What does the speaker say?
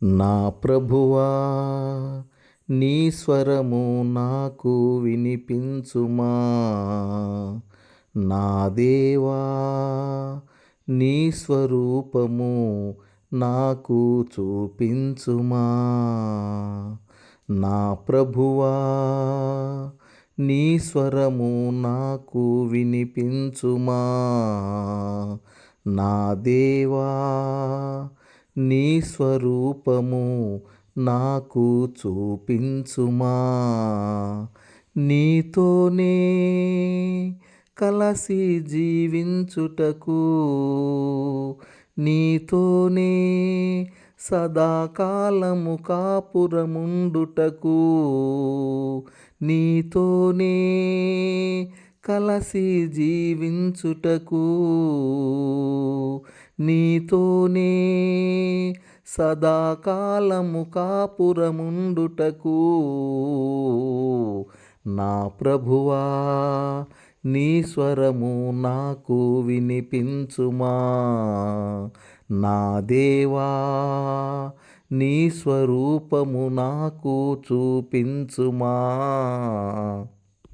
నా ప్రభువా నీ స్వరము నాకు వినిపించుమా. నా దేవా నీ స్వరూపము నాకు చూపించుమా. నా ప్రభువా నీ స్వరము నాకు వినిపించుమా. నా దేవా నీ స్వరూపము నాకు చూపించుమా. నీతోనే కలసి జీవించుటకు, నీతోనే సదాకాలము కాపురముండుటకు, నీతోనే కలసి జీవించుటకు, నీతోనే సదాకాలము కాపురముండుటకు, నా ప్రభువా నీ స్వరము నాకు వినిపించుమా. నా దేవా నీ స్వరూపము నాకు చూపించుమా.